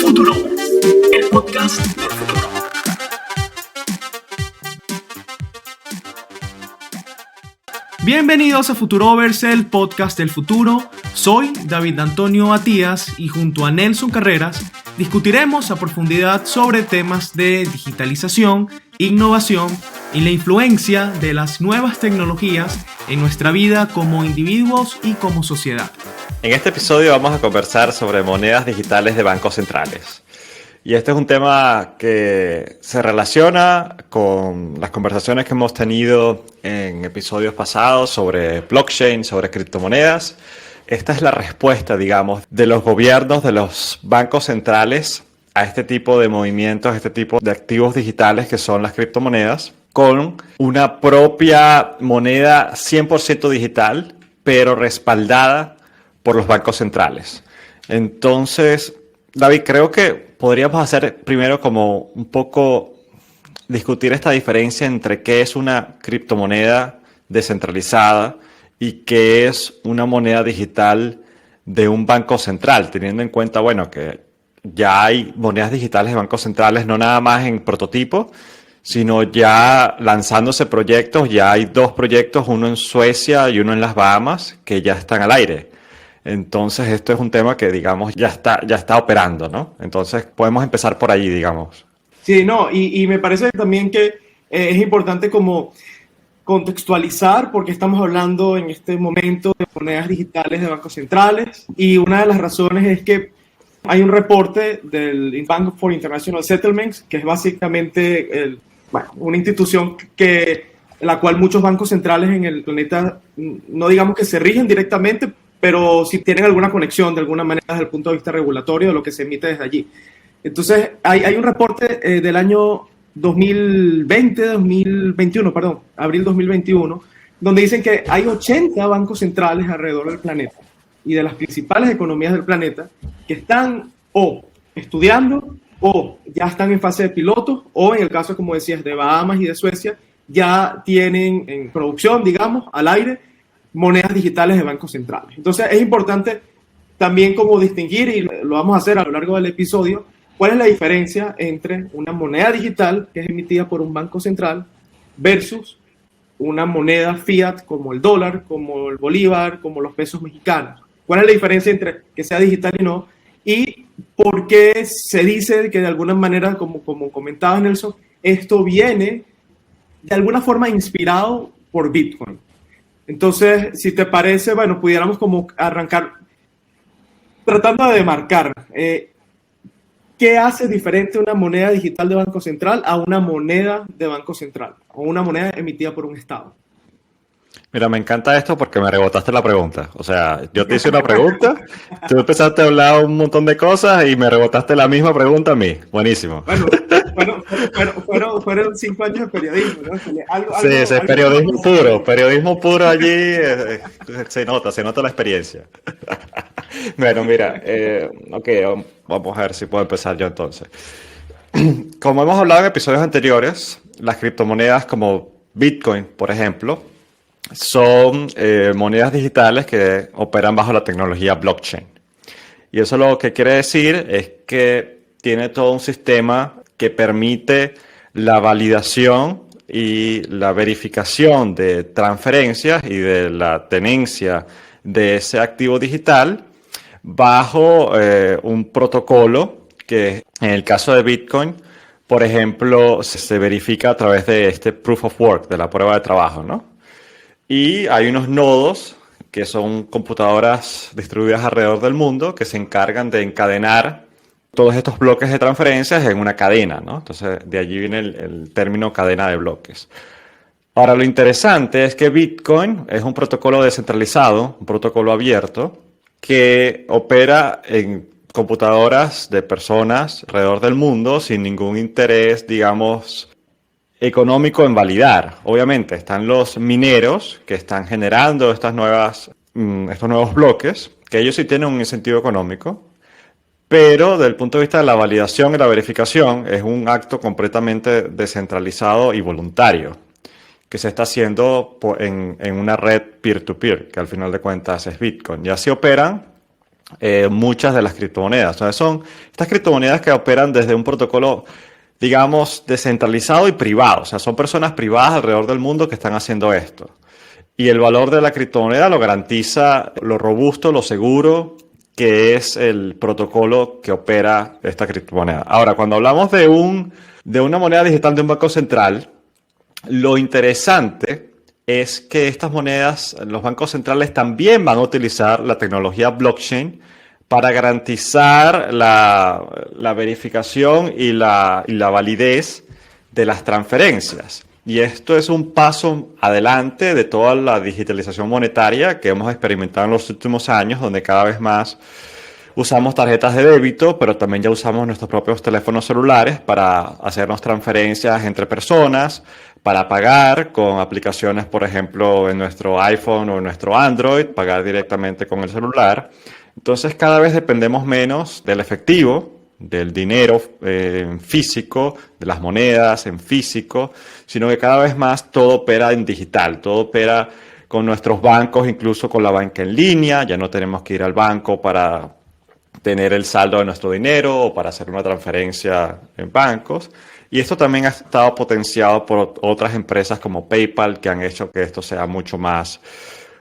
Futuro, el podcast del futuro. Bienvenidos a Futurovers, el podcast del futuro. Soy David Antonio Matías y junto a Nelson Carreras discutiremos a profundidad sobre temas de digitalización, innovación y la influencia de las nuevas tecnologías en nuestra vida como individuos y como sociedad. En este episodio vamos a conversar sobre monedas digitales de bancos centrales. Y este es un tema que se relaciona con las conversaciones que hemos tenido en episodios pasados sobre blockchain, sobre criptomonedas. Esta es la respuesta, digamos, de los gobiernos, de los bancos centrales a este tipo de movimientos, a este tipo de activos digitales que son las criptomonedas, con una propia moneda 100% digital, pero respaldada por los bancos centrales. Entonces, David, creo que podríamos hacer primero como un poco discutir esta diferencia entre qué es una criptomoneda descentralizada y qué es una moneda digital de un banco central, teniendo en cuenta, bueno, que ya hay monedas digitales de bancos centrales, no nada más en prototipo, sino ya lanzándose proyectos. Ya hay 2 proyectos, uno en Suecia y uno en las Bahamas, que ya están al aire. Entonces, esto es un tema que, digamos, ya está operando, ¿no? Entonces, podemos empezar por allí, digamos. Sí, no, y me parece también que es importante como contextualizar porque estamos hablando en este momento de monedas digitales de bancos centrales, y una de las razones es que hay un reporte del Bank for International Settlements, que es básicamente una institución la cual muchos bancos centrales en el planeta, no digamos que se rigen directamente, pero sí tienen alguna conexión de alguna manera desde el punto de vista regulatorio de lo que se emite desde allí. Entonces, hay un reporte del año 2021, abril 2021, donde dicen que hay 80 bancos centrales alrededor del planeta y de las principales economías del planeta que están o estudiando o ya están en fase de piloto, o en el caso, como decías, de Bahamas y de Suecia, ya tienen en producción, digamos, al aire, monedas digitales de bancos centrales. Entonces es importante también como distinguir, y lo vamos a hacer a lo largo del episodio, cuál es la diferencia entre una moneda digital que es emitida por un banco central versus una moneda fiat como el dólar, como el bolívar, como los pesos mexicanos. ¿Cuál es la diferencia entre que sea digital y no? Y por qué se dice que de alguna manera, como comentaba Nelson, esto viene de alguna forma inspirado por Bitcoin. Entonces, si te parece, bueno, pudiéramos como arrancar tratando de demarcar qué hace diferente una moneda digital de Banco Central a una moneda de Banco Central o una moneda emitida por un Estado. Mira, me encanta esto porque me rebotaste la pregunta. O sea, yo te hice una pregunta, tú empezaste a hablar un montón de cosas y me rebotaste la misma pregunta a mí. Buenísimo. Fueron 5 años de periodismo, ¿no? Sí, ese es periodismo puro allí, se nota la experiencia. Bueno, mira, ok, vamos a ver si puedo empezar yo entonces. Como hemos hablado en episodios anteriores, las criptomonedas como Bitcoin, por ejemplo, son monedas digitales que operan bajo la tecnología blockchain. Y eso lo que quiere decir es que tiene todo un sistema que permite la validación y la verificación de transferencias y de la tenencia de ese activo digital bajo un protocolo que, en el caso de Bitcoin, por ejemplo, se verifica a través de este proof of work, de la prueba de trabajo, ¿no? Y hay unos nodos que son computadoras distribuidas alrededor del mundo que se encargan de encadenar todos estos bloques de transferencias en una cadena, ¿no? Entonces, de allí viene el término cadena de bloques. Ahora, lo interesante es que Bitcoin es un protocolo descentralizado, un protocolo abierto, que opera en computadoras de personas alrededor del mundo sin ningún interés, digamos, económico en validar. Obviamente están los mineros que están generando estos nuevos bloques, que ellos sí tienen un incentivo económico, pero desde el punto de vista de la validación y la verificación es un acto completamente descentralizado y voluntario que se está haciendo en una red peer-to-peer, que al final de cuentas es Bitcoin. Y así operan muchas de las criptomonedas. Entonces son estas criptomonedas que operan desde un protocolo, digamos, descentralizado y privado. O sea, son personas privadas alrededor del mundo que están haciendo esto. Y el valor de la criptomoneda lo garantiza lo robusto, lo seguro que es el protocolo que opera esta criptomoneda. Ahora, cuando hablamos de una moneda digital de un banco central, lo interesante es que estas monedas, los bancos centrales también van a utilizar la tecnología blockchain para garantizar la verificación y la validez de las transferencias. Y esto es un paso adelante de toda la digitalización monetaria que hemos experimentado en los últimos años, donde cada vez más usamos tarjetas de débito, pero también ya usamos nuestros propios teléfonos celulares para hacernos transferencias entre personas, para pagar con aplicaciones, por ejemplo, en nuestro iPhone o en nuestro Android, pagar directamente con el celular. Entonces, cada vez dependemos menos del efectivo, del dinero en físico, de las monedas en físico, sino que cada vez más todo opera en digital, todo opera con nuestros bancos, incluso con la banca en línea. Ya no tenemos que ir al banco para tener el saldo de nuestro dinero o para hacer una transferencia en bancos. Y esto también ha estado potenciado por otras empresas como PayPal, que han hecho que esto sea mucho más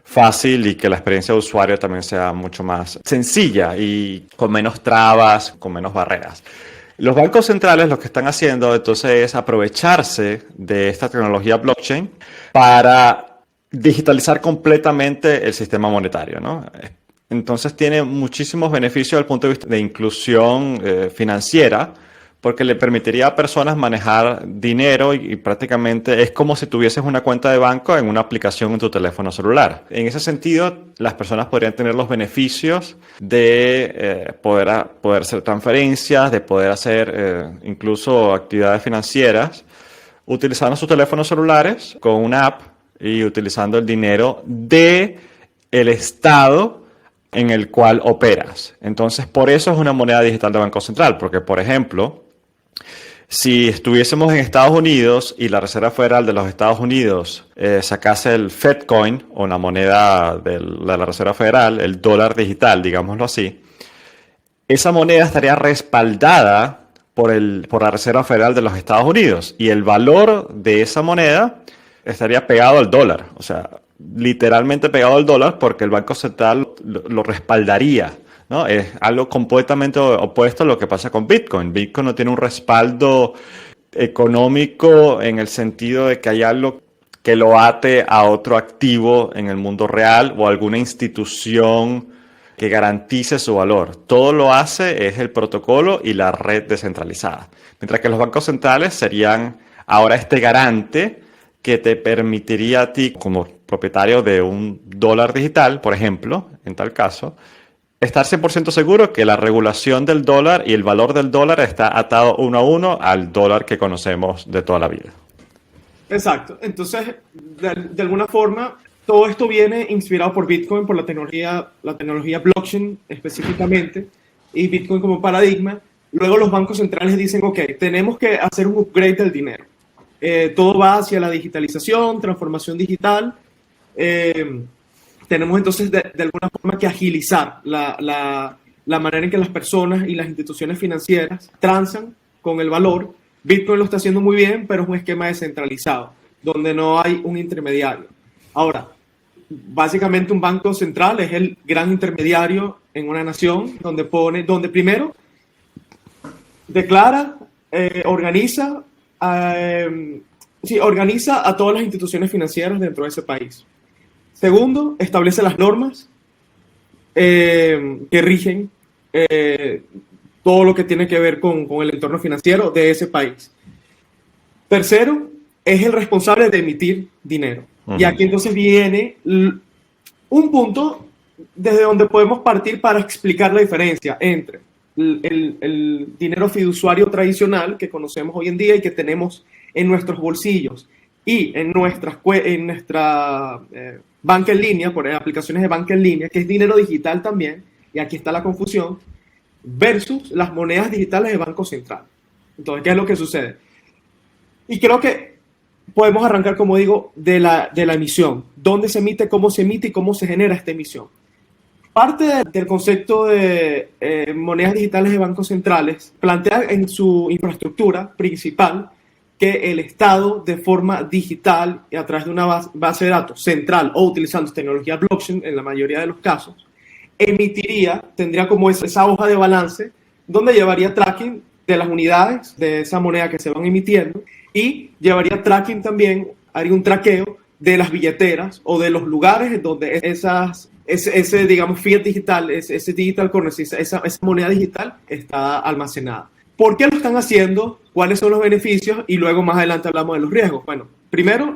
fácil y que la experiencia de usuario también sea mucho más sencilla y con menos trabas, con menos barreras. Los bancos centrales lo que están haciendo entonces es aprovecharse de esta tecnología blockchain para digitalizar completamente el sistema monetario, ¿no? Entonces tiene muchísimos beneficios desde el punto de vista de inclusión financiera, porque le permitiría a personas manejar dinero y prácticamente es como si tuvieses una cuenta de banco en una aplicación en tu teléfono celular. En ese sentido, las personas podrían tener los beneficios de poder hacer transferencias, de poder hacer incluso actividades financieras utilizando sus teléfonos celulares con una app y utilizando el dinero de el Estado en el cual operas. Entonces, por eso es una moneda digital de Banco Central, porque, por ejemplo, si estuviésemos en Estados Unidos y la Reserva Federal de los Estados Unidos sacase el FedCoin, o la moneda de la Reserva Federal, el dólar digital, digámoslo así, esa moneda estaría respaldada por la Reserva Federal de los Estados Unidos y el valor de esa moneda estaría pegado al dólar, o sea, literalmente pegado al dólar porque el Banco Central lo respaldaría, ¿no? Es algo completamente opuesto a lo que pasa con Bitcoin. Bitcoin no tiene un respaldo económico en el sentido de que hay algo que lo ate a otro activo en el mundo real o alguna institución que garantice su valor. Todo lo hace es el protocolo y la red descentralizada. Mientras que los bancos centrales serían ahora este garante que te permitiría a ti, como propietario de un dólar digital, por ejemplo, en tal caso, estar 100% seguro que la regulación del dólar y el valor del dólar está atado uno a uno al dólar que conocemos de toda la vida. Exacto. Entonces, de alguna forma, todo esto viene inspirado por Bitcoin, por la tecnología blockchain específicamente, y Bitcoin como paradigma. Luego los bancos centrales dicen, ok, tenemos que hacer un upgrade del dinero. Todo va hacia la digitalización, transformación digital. Tenemos entonces de alguna forma que agilizar la manera en que las personas y las instituciones financieras transan con el valor. Bitcoin lo está haciendo muy bien, pero es un esquema descentralizado, donde no hay un intermediario. Ahora, básicamente un banco central es el gran intermediario en una nación, donde primero declara, organiza a todas las instituciones financieras dentro de ese país. Segundo, establece las normas que rigen todo lo que tiene que ver con el entorno financiero de ese país. Tercero, es el responsable de emitir dinero. Y aquí entonces viene un punto desde donde podemos partir para explicar la diferencia entre el dinero fiduciario tradicional que conocemos hoy en día y que tenemos en nuestros bolsillos y en nuestra banca en línea, por aplicaciones de banca en línea, que es dinero digital también, y aquí está la confusión, versus las monedas digitales de Banco Central. Entonces, ¿qué es lo que sucede? Y creo que podemos arrancar, como digo, de la emisión. ¿Dónde se emite, cómo se emite y cómo se genera esta emisión? Del concepto de monedas digitales de bancos centrales, plantea en su infraestructura principal que el Estado, de forma digital y a través de una base de datos central o utilizando tecnología blockchain en la mayoría de los casos, tendría como esa hoja de balance donde llevaría tracking de las unidades de esa moneda que se van emitiendo y llevaría tracking también, haría un traqueo de las billeteras o de los lugares donde ese digamos, fiat digital, ese digital currency, esa moneda digital está almacenada. ¿Por qué lo están haciendo? ¿Cuáles son los beneficios? Y luego más adelante hablamos de los riesgos. Bueno, primero,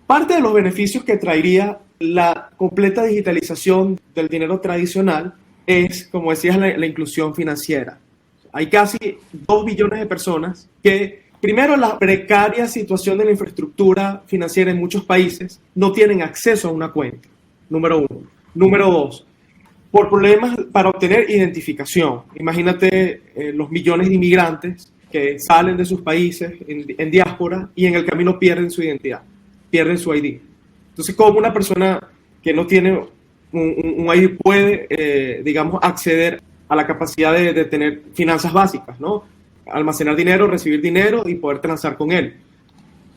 parte de los beneficios que traería la completa digitalización del dinero tradicional es, como decías, la inclusión financiera. Hay casi 2 billones de personas que, primero, la precaria situación de la infraestructura financiera en muchos países no tienen acceso a una cuenta, número 1. Número 2, por problemas para obtener identificación. Imagínate los millones de inmigrantes que salen de sus países en diáspora y en el camino pierden su identidad, pierden su ID. Entonces, ¿cómo una persona que no tiene un ID puede, digamos, acceder a la capacidad de tener finanzas básicas, ¿no? Almacenar dinero, recibir dinero y poder transar con él?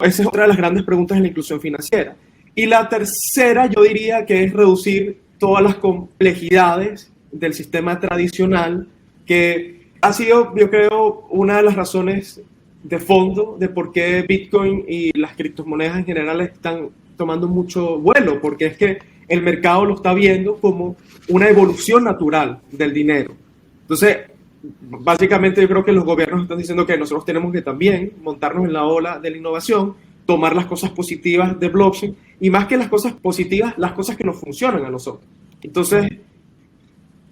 Esa es otra de las grandes preguntas en la inclusión financiera. Y la tercera, yo diría que es reducir todas las complejidades del sistema tradicional, que ha sido, yo creo, una de las razones de fondo de por qué Bitcoin y las criptomonedas en general están tomando mucho vuelo, porque es que el mercado lo está viendo como una evolución natural del dinero. Entonces, básicamente yo creo que los gobiernos están diciendo que nosotros tenemos que también montarnos en la ola de la innovación, tomar las cosas positivas de blockchain y más que las cosas positivas, las cosas que nos funcionan a nosotros. Entonces,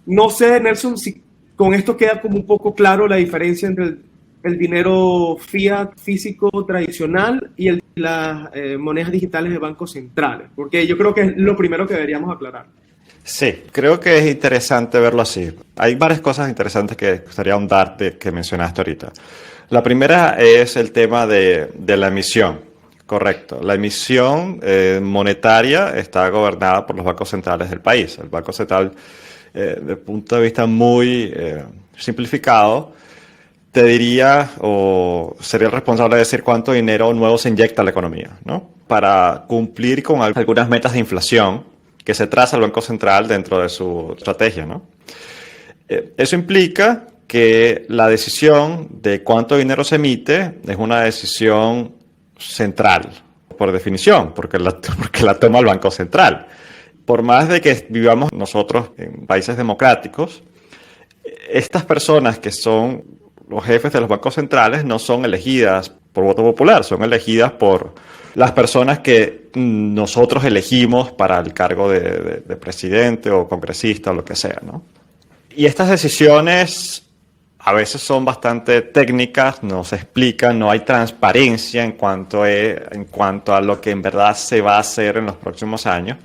no sé, Nelson, si con esto queda como un poco claro la diferencia entre el dinero fiat físico tradicional y las monedas digitales de bancos centrales, porque yo creo que es lo primero que deberíamos aclarar. Sí, creo que es interesante verlo así. Hay varias cosas interesantes que gustaría ahondar que mencionaste ahorita. La primera es el tema de la emisión. Correcto. La emisión monetaria está gobernada por los bancos centrales del país. El Banco Central, desde el punto de vista muy simplificado, te diría o sería el responsable de decir cuánto dinero nuevo se inyecta a la economía, ¿no? Para cumplir con algunas metas de inflación que se traza el Banco Central dentro de su estrategia, ¿no? Eso implica que la decisión de cuánto dinero se emite es una decisión central, por definición, porque la toma el Banco Central. Por más de que vivamos nosotros en países democráticos, estas personas que son los jefes de los bancos centrales no son elegidas por voto popular, son elegidas por las personas que nosotros elegimos para el cargo de presidente o congresista o lo que sea, ¿no? Y estas decisiones a veces son bastante técnicas, no se explican, no hay transparencia en cuanto a lo que en verdad se va a hacer en los próximos años.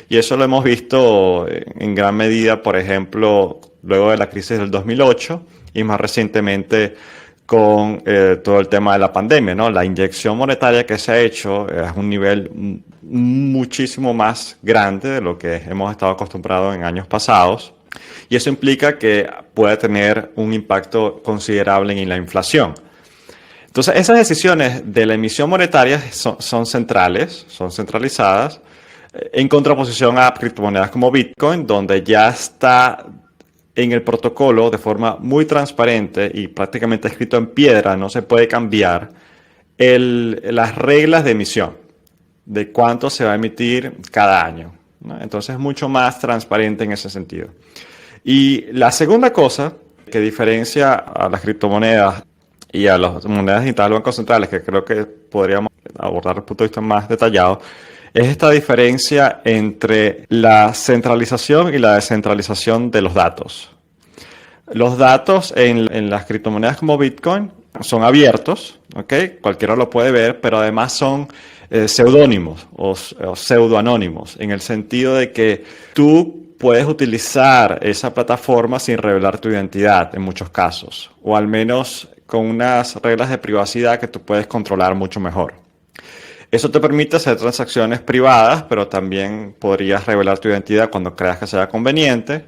Y eso lo hemos visto en gran medida, por ejemplo, luego de la crisis del 2008 y más recientemente con todo el tema de la pandemia, ¿no? La inyección monetaria que se ha hecho es un nivel muchísimo más grande de lo que hemos estado acostumbrados en años pasados. Y eso implica que puede tener un impacto considerable en la inflación. Entonces, esas decisiones de la emisión monetaria son centrales, son centralizadas, en contraposición a criptomonedas como Bitcoin, donde ya está en el protocolo de forma muy transparente y prácticamente escrito en piedra, no se puede cambiar, las reglas de emisión, de cuánto se va a emitir cada año, ¿no? Entonces, es mucho más transparente en ese sentido. Y la segunda cosa que diferencia a las criptomonedas y a las monedas digitales de bancos centrales, que creo que podríamos abordar desde el punto de vista más detallado, es esta diferencia entre la centralización y la descentralización de los datos. Los datos en las criptomonedas como Bitcoin son abiertos, ¿ok? Cualquiera lo puede ver, pero además son seudónimos o pseudoanónimos, en el sentido de que tú puedes utilizar esa plataforma sin revelar tu identidad en muchos casos, o al menos con unas reglas de privacidad que tú puedes controlar mucho mejor. Eso te permite hacer transacciones privadas, pero también podrías revelar tu identidad cuando creas que sea conveniente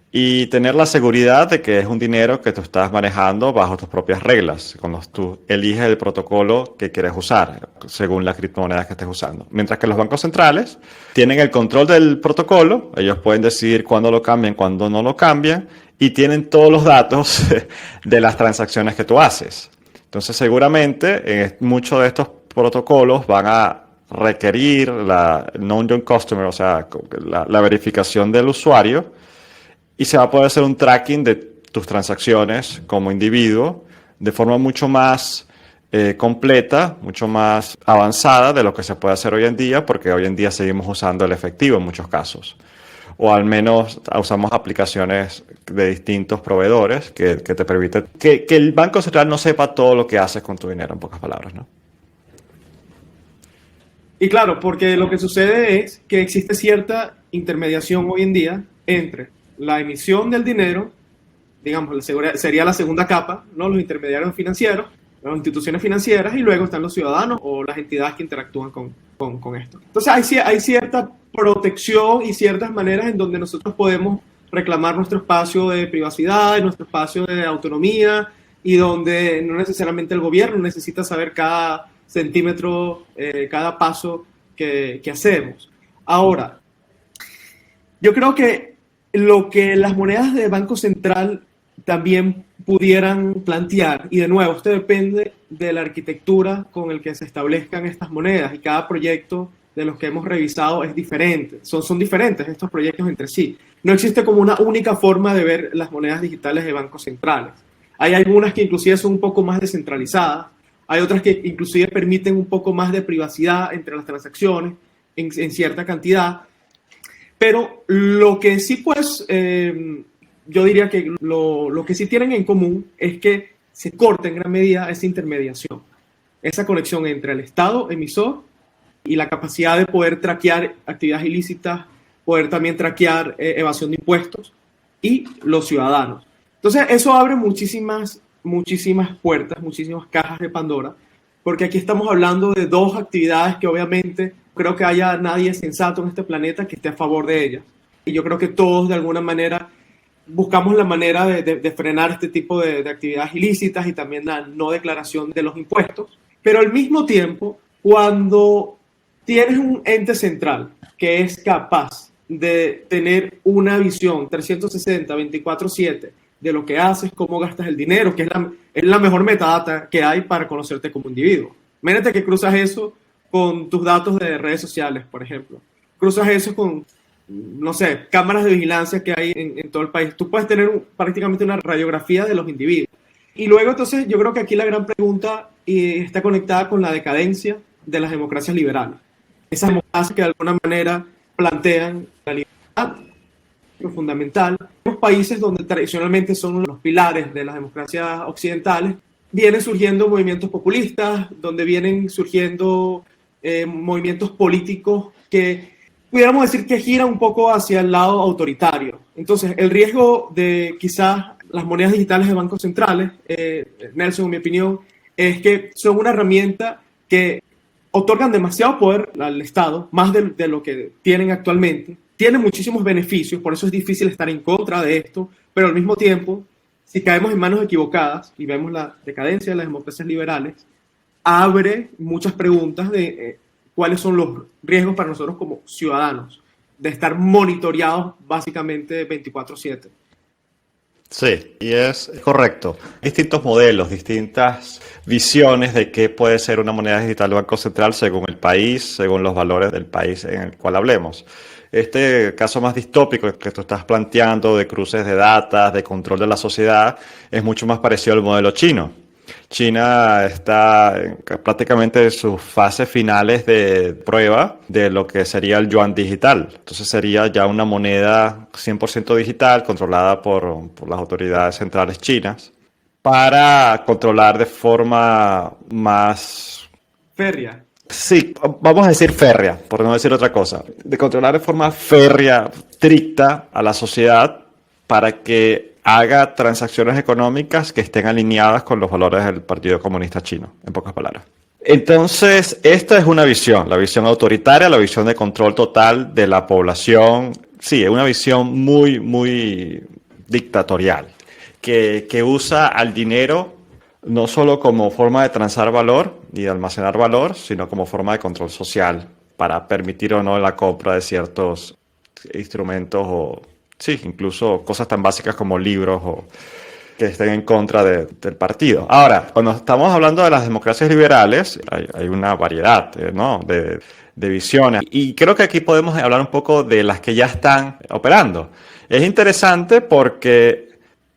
y tener la seguridad de que es un dinero que tú estás manejando bajo tus propias reglas, cuando tú eliges el protocolo que quieres usar, según la criptomoneda que estés usando. Mientras que los bancos centrales tienen el control del protocolo, ellos pueden decidir cuándo lo cambian, cuándo no lo cambian, y tienen todos los datos de las transacciones que tú haces. Entonces, seguramente, muchos de estos protocolos van a requerir la Known Young Customer, o sea, la verificación del usuario, y se va a poder hacer un tracking de tus transacciones como individuo de forma mucho más completa, mucho más avanzada de lo que se puede hacer hoy en día, porque hoy en día seguimos usando el efectivo en muchos casos. O al menos usamos aplicaciones de distintos proveedores que te permiten que el Banco Central no sepa todo lo que haces con tu dinero, en pocas palabras, ¿no? Y claro, porque lo que sucede es que existe cierta intermediación hoy en día entre la emisión del dinero, digamos, sería la segunda capa, ¿no? Los intermediarios financieros, las instituciones financieras, y luego están los ciudadanos o las entidades que interactúan con esto. Entonces hay cierta protección y ciertas maneras en donde nosotros podemos reclamar nuestro espacio de privacidad, nuestro espacio de autonomía, y donde no necesariamente el gobierno necesita saber cada centímetro, cada paso que hacemos. Ahora, yo creo que lo que las monedas de Banco Central también pudieran plantear, y de nuevo, esto depende de la arquitectura con el que se establezcan estas monedas, y cada proyecto de los que hemos revisado es diferente, son diferentes estos proyectos entre sí. No existe como una única forma de ver las monedas digitales de bancos centrales. Hay algunas que inclusive son un poco más descentralizadas, hay otras que inclusive permiten un poco más de privacidad entre las transacciones en cierta cantidad. Pero lo que sí, pues, yo diría que lo que sí tienen en común es que se corta en gran medida esa intermediación, esa conexión entre el Estado emisor y la capacidad de poder traquear actividades ilícitas, poder también traquear evasión de impuestos y los ciudadanos. Entonces, eso abre muchísimas puertas, muchísimas cajas de Pandora, porque aquí estamos hablando de dos actividades que obviamente creo que haya nadie sensato en este planeta que esté a favor de ellas. Y yo creo que todos de alguna manera buscamos la manera de frenar este tipo de actividades ilícitas y también la no declaración de los impuestos. Pero al mismo tiempo, cuando tienes un ente central que es capaz de tener una visión 360, 24/7 de lo que haces, cómo gastas el dinero, que es la mejor metadata que hay para conocerte como individuo. Imagínate que cruzas eso con tus datos de redes sociales, por ejemplo. Cruzas eso con, no sé, cámaras de vigilancia que hay en todo el país. Tú puedes tener prácticamente una radiografía de los individuos. Y luego, entonces, yo creo que aquí la gran pregunta está conectada con la decadencia de las democracias liberales. Esas democracias que de alguna manera plantean la libertad, lo fundamental. En los países donde tradicionalmente son los pilares de las democracias occidentales, vienen surgiendo movimientos populistas, donde vienen surgiendo movimientos políticos que pudiéramos decir que giran un poco hacia el lado autoritario. Entonces, el riesgo de quizás las monedas digitales de bancos centrales, Nelson, en mi opinión, es que son una herramienta que otorgan demasiado poder al Estado, más de lo que tienen actualmente. Tienen muchísimos beneficios, por eso es difícil estar en contra de esto, pero al mismo tiempo, si caemos en manos equivocadas y vemos la decadencia de las democracias liberales, abre muchas preguntas de cuáles son los riesgos para nosotros como ciudadanos de estar monitoreados básicamente 24/7. Sí, y es correcto. Distintos modelos, distintas visiones de qué puede ser una moneda digital de Banco Central según el país, según los valores del país en el cual hablemos. Este caso más distópico que tú estás planteando de cruces de datos, de control de la sociedad, es mucho más parecido al modelo chino. China está prácticamente en sus fases finales de prueba de lo que sería el yuan digital. Entonces sería ya una moneda 100% digital controlada por las autoridades centrales chinas para controlar de forma más Férrea. Sí, vamos a decir férrea, por no decir otra cosa. De controlar de forma férrea, estricta a la sociedad para que haga transacciones económicas que estén alineadas con los valores del Partido Comunista Chino, en pocas palabras. Entonces, esta es una visión, la visión autoritaria, la visión de control total de la población. Sí, es una visión muy, muy dictatorial, que usa al dinero no solo como forma de transar valor y de almacenar valor, sino como forma de control social para permitir o no la compra de ciertos instrumentos o, sí, incluso cosas tan básicas como libros o que estén en contra del partido. Ahora, cuando estamos hablando de las democracias liberales, hay una variedad, ¿no? de visiones. Y creo que aquí podemos hablar un poco de las que ya están operando. Es interesante porque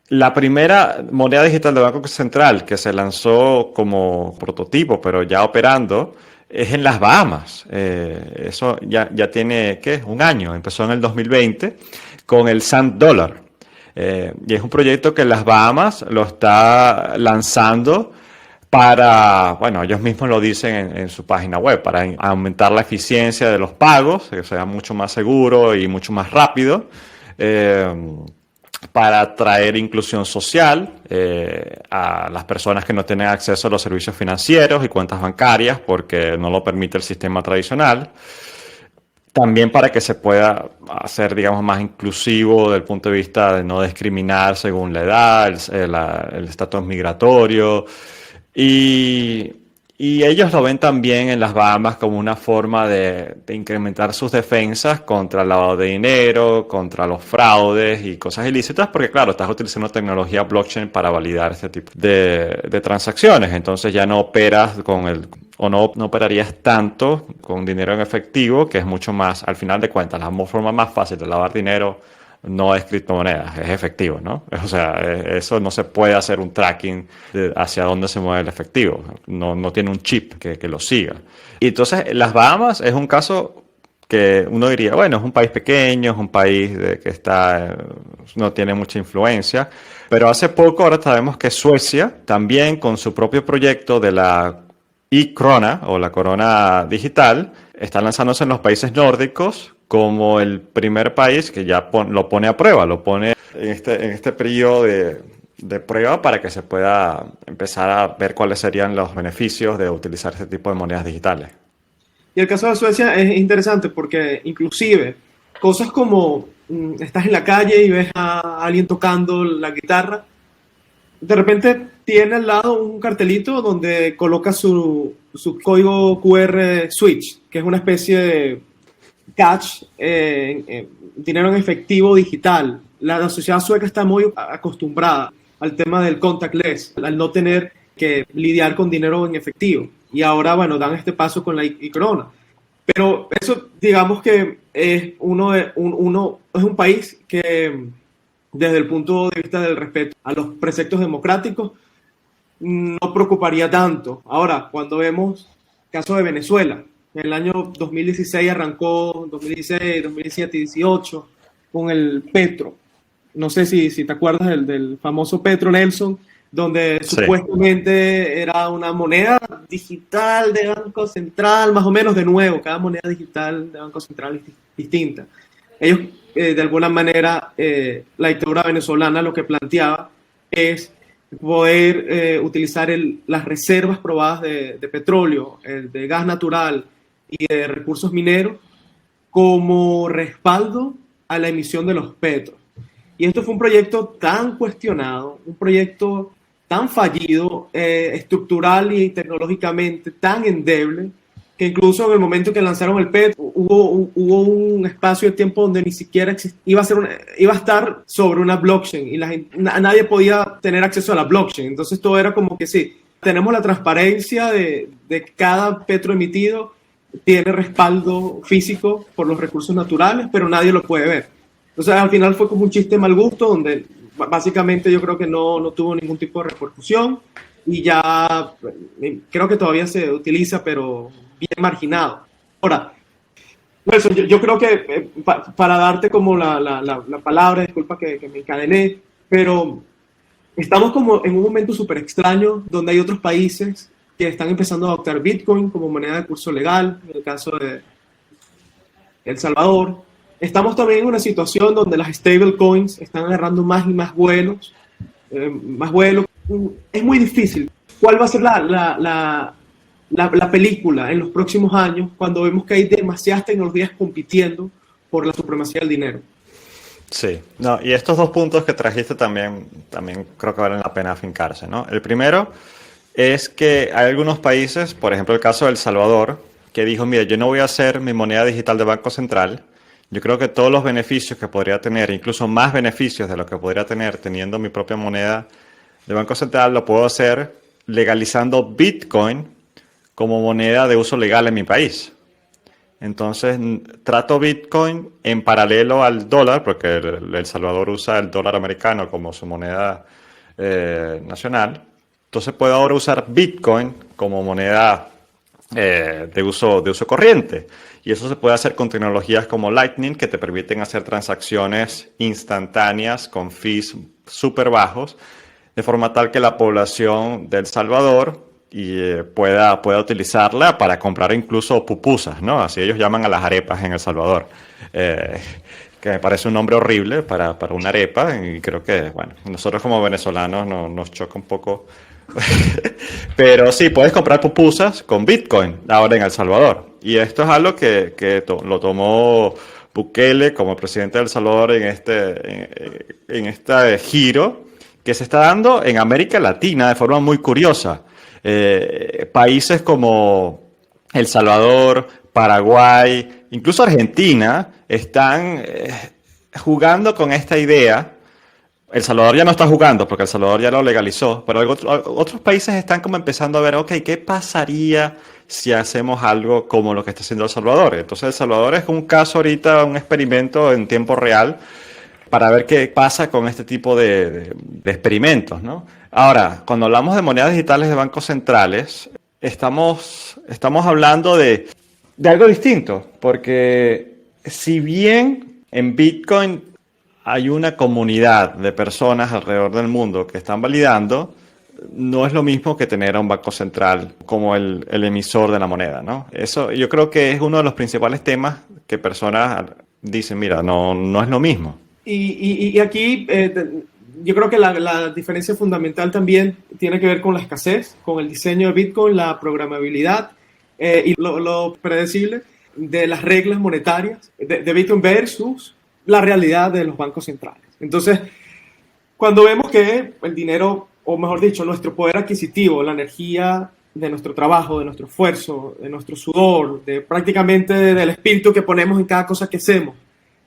la primera moneda digital del Banco Central que se lanzó como prototipo, pero ya operando, es en las Bahamas. Eso ya tiene, ¿qué? Un año. Empezó en el 2020 con el Sand Dollar. Y es un proyecto que las Bahamas lo está lanzando para, bueno, ellos mismos lo dicen en su página web, para aumentar la eficiencia de los pagos, que sea mucho más seguro y mucho más rápido, para traer inclusión social a las personas que no tienen acceso a los servicios financieros y cuentas bancarias porque no lo permite el sistema tradicional. También para que se pueda hacer, digamos, más inclusivo desde el punto de vista de no discriminar según la edad, el estatus migratorio. Y, y ellos lo ven también en las Bahamas como una forma de incrementar sus defensas contra el lavado de dinero, contra los fraudes y cosas ilícitas, porque claro, estás utilizando tecnología blockchain para validar este tipo de transacciones. Entonces ya no operas o no operarías tanto con dinero en efectivo, que es mucho más, al final de cuentas, la forma más fácil de lavar dinero no es criptomonedas, es efectivo, ¿no? O sea, eso no se puede hacer un tracking hacia dónde se mueve el efectivo. No tiene un chip que lo siga. Y entonces, las Bahamas es un caso que uno diría, bueno, es un país pequeño, es un país que no tiene mucha influencia, pero hace poco ahora sabemos que Suecia, también con su propio proyecto de la e-krona o la corona digital, está lanzándose en los países nórdicos como el primer país que ya lo pone a prueba, lo pone en este periodo de prueba para que se pueda empezar a ver cuáles serían los beneficios de utilizar este tipo de monedas digitales. Y el caso de Suecia es interesante porque inclusive cosas como estás en la calle y ves a alguien tocando la guitarra, de repente tiene al lado un cartelito donde coloca su código QR Switch, que es una especie de cash, dinero en efectivo digital. La sociedad sueca está muy acostumbrada al tema del contactless, al no tener que lidiar con dinero en efectivo. Y ahora, bueno, dan este paso con la e-krona. Pero eso, digamos que es es un país que, desde el punto de vista del respeto a los preceptos democráticos, no preocuparía tanto. Ahora, cuando vemos el caso de Venezuela, en el año 2016 arrancó, 2016, 2017, 2018, con el Petro. No sé si te acuerdas del famoso Petro Nelson, donde Sí. supuestamente era una moneda digital de Banco Central, más o menos. De nuevo, cada moneda digital de Banco Central es distinta. Ellos, de alguna manera, la dictadura venezolana lo que planteaba es poder utilizar las reservas probadas de petróleo, de gas natural y de recursos mineros como respaldo a la emisión de los petros. Y esto fue un proyecto tan cuestionado, un proyecto tan fallido, estructural y tecnológicamente tan endeble, que incluso en el momento que lanzaron el petro hubo un espacio de tiempo donde ni siquiera iba a estar sobre una blockchain y nadie podía tener acceso a la blockchain. Entonces todo era como que sí, tenemos la transparencia de cada petro emitido, tiene respaldo físico por los recursos naturales, pero nadie lo puede ver. Entonces al final fue como un chiste de mal gusto, donde básicamente yo creo que no tuvo ningún tipo de repercusión y ya creo que todavía se utiliza, pero bien marginado. Ahora, Nelson, yo creo que para darte como la palabra, disculpa que me encadené, pero estamos como en un momento súper extraño donde hay otros países que están empezando a adoptar Bitcoin como moneda de curso legal, en el caso de El Salvador. Estamos también en una situación donde las stablecoins están agarrando más y más vuelos, Es muy difícil. ¿Cuál va a ser la película en los próximos años cuando vemos que hay demasiadas tecnologías compitiendo por la supremacía del dinero? Sí, no, y estos dos puntos que trajiste también creo que valen la pena afincarse, ¿no? El primero es que hay algunos países, por ejemplo el caso de El Salvador, que dijo, mira, yo no voy a hacer mi moneda digital de Banco Central. Yo creo que todos los beneficios que podría tener, incluso más beneficios de lo que podría tener teniendo mi propia moneda de Banco Central, lo puedo hacer legalizando Bitcoin como moneda de uso legal en mi país. Entonces, trato Bitcoin en paralelo al dólar, porque El Salvador usa el dólar americano como su moneda nacional. Entonces, puedo ahora usar Bitcoin como moneda de uso corriente. Y eso se puede hacer con tecnologías como Lightning, que te permiten hacer transacciones instantáneas con fees súper bajos, de forma tal que la población de El Salvador pueda utilizarla para comprar incluso pupusas, ¿no? Así ellos llaman a las arepas en El Salvador. Que me parece un nombre horrible para una arepa, y creo que, bueno, nosotros como venezolanos nos choca un poco. Pero sí, puedes comprar pupusas con Bitcoin ahora en El Salvador. Y esto es algo que lo tomó Bukele como presidente de El Salvador en este giro que se está dando en América Latina de forma muy curiosa. Países como El Salvador, Paraguay, incluso Argentina, están jugando con esta idea. El Salvador ya no está jugando porque El Salvador ya lo legalizó, pero otros países están como empezando a ver, ok, ¿qué pasaría si hacemos algo como lo que está haciendo El Salvador? Entonces El Salvador es un caso ahorita, un experimento en tiempo real para ver qué pasa con este tipo de experimentos, ¿no? Ahora, cuando hablamos de monedas digitales de bancos centrales, estamos hablando de algo distinto, porque si bien en Bitcoin hay una comunidad de personas alrededor del mundo que están validando, no es lo mismo que tener a un banco central como el emisor de la moneda, ¿no? Eso yo creo que es uno de los principales temas que personas dicen, mira, no es lo mismo. Y aquí yo creo que la diferencia fundamental también tiene que ver con la escasez, con el diseño de Bitcoin, la programabilidad y lo predecible de las reglas monetarias de Bitcoin versus la realidad de los bancos centrales. Entonces, cuando vemos que el dinero, o mejor dicho, nuestro poder adquisitivo, la energía de nuestro trabajo, de nuestro esfuerzo, de nuestro sudor, de prácticamente del espíritu que ponemos en cada cosa que hacemos,